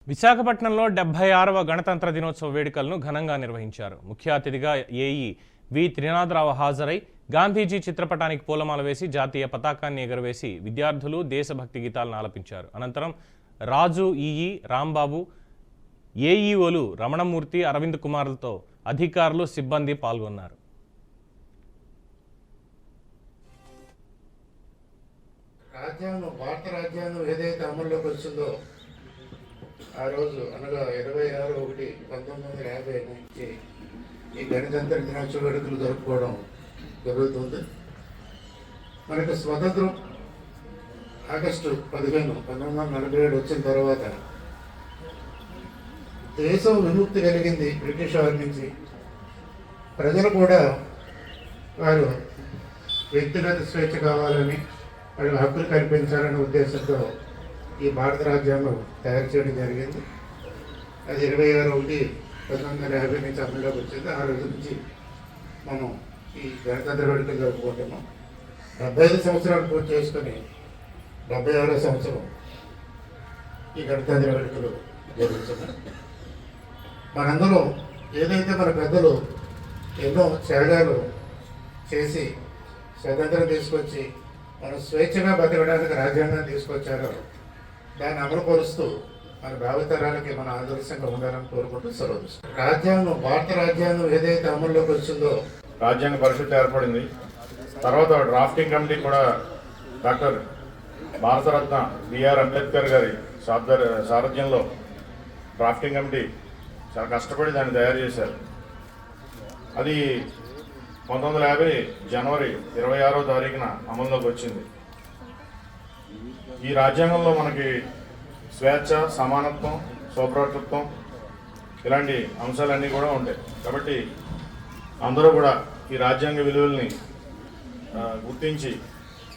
విశాఖపట్నంలో 76వ గణతంత్ర దినోత్సవ వేడుకలను ఘనంగా నిర్వహించారు. ముఖ్య అతిథిగా ఏఈ వి త్రినాథరావు హాజరై గాంధీజీ చిత్రపటానికి పూలమాల వేసి జాతీయ పతాకాన్ని ఎగురవేసి విద్యార్థులు దేశభక్తి గీతాలను ఆలపించారు. అనంతరం రాజు, ఈఈ రాంబాబు, ఏఈఓలు రమణమూర్తి, అరవింద్ కుమార్లతో అధికారులు, సిబ్బంది పాల్గొన్నారు. భారత రాజ్యాంగం ఏదైతే అమల్లోకి వచ్చిందో ఆ రోజు అనగా 26/1/1950 నుంచి ఈ గణతంత్ర దినోత్సవ వేడుకలు జరుపుకోవడం జరుగుతుంది. మనకు స్వతంత్రం ఆగస్టు 15, 1947 వచ్చిన తర్వాత దేశం విముక్తి కలిగింది బ్రిటిష్ వారి నుంచి. ప్రజలు కూడా వారు వ్యక్తిగత స్వేచ్ఛ కావాలని, వాళ్ళ హక్కులు కల్పించాలనే ఉద్దేశంతో ఈ భారత రాజ్యాంగం తయారు చేయడం జరిగింది. అది 26/1/1950 నుంచి అమల్లోకి వచ్చింది. ఆ రోజు నుంచి మనం ఈ గణతంత్ర వేడుకలు జరుపుకుంటున్నాం. 75 సంవత్సరాలు పూర్తి చేసుకుని 76వ సంవత్సరం ఈ గణతంత్ర వేడుకలు జరుగుతున్నాయి. మనందరం ఏదైతే మన పెద్దలు ఎన్నో త్యాగాలు చేసి స్వతంత్రం తీసుకొచ్చి మనం స్వేచ్ఛగా బతకడానికి రాజ్యాంగాన్ని తీసుకొచ్చారో దాన్ని అమలుపరుస్తూ మన భావితరాలకి మన ఆదర్శంగా ఉండాలని కోరుకుంటూ సెలవు. రాజ్యాంగం, భారత రాజ్యాంగం ఏదైతే అమల్లోకి వచ్చిందో రాజ్యాంగ పరిషత్ ఏర్పడింది. తర్వాత డ్రాఫ్టింగ్ కమిటీ కూడా డాక్టర్ భారతరత్న బిఆర్ అంబేద్కర్ గారి సారథ్యంలో డ్రాఫ్టింగ్ కమిటీ చాలా కష్టపడి దాన్ని తయారు చేశారు. అది 1950 జనవరి 26వ తారీఖున అమల్లోకి వచ్చింది. ఈ రాజ్యాంగంలో మనకి స్వేచ్ఛ, సమానత్వం, సౌభ్రాతృత్వం ఇలాంటి అంశాలన్నీ కూడా ఉంటాయి. కాబట్టి అందరూ కూడా ఈ రాజ్యాంగ విలువల్ని గుర్తించి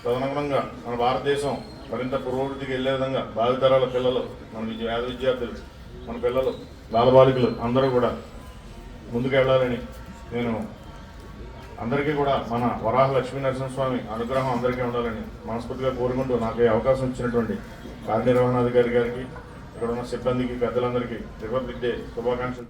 తదనుగుణంగా మన భారతదేశం మరింత పురోభివృద్ధికి వెళ్ళే విధంగా భావితరాల పిల్లలు, మన విద్యార్థులు, మన పిల్లలు, బాలబాలికలు అందరూ కూడా ముందుకు వెళ్ళాలని నేను అందరికీ కూడా మన వరాహ లక్ష్మీ నరసింహస్వామి అనుగ్రహం అందరికీ ఉండాలని మనస్ఫూర్తిగా కోరుకుంటూ నాకు ఈ అవకాశం ఇచ్చినటువంటి కార్యనిర్వహణాధికారి గారికి, ఇక్కడ ఉన్న సిబ్బందికి, పెద్దలందరికీ రిపబ్లిక్ డే శుభాకాంక్షలు.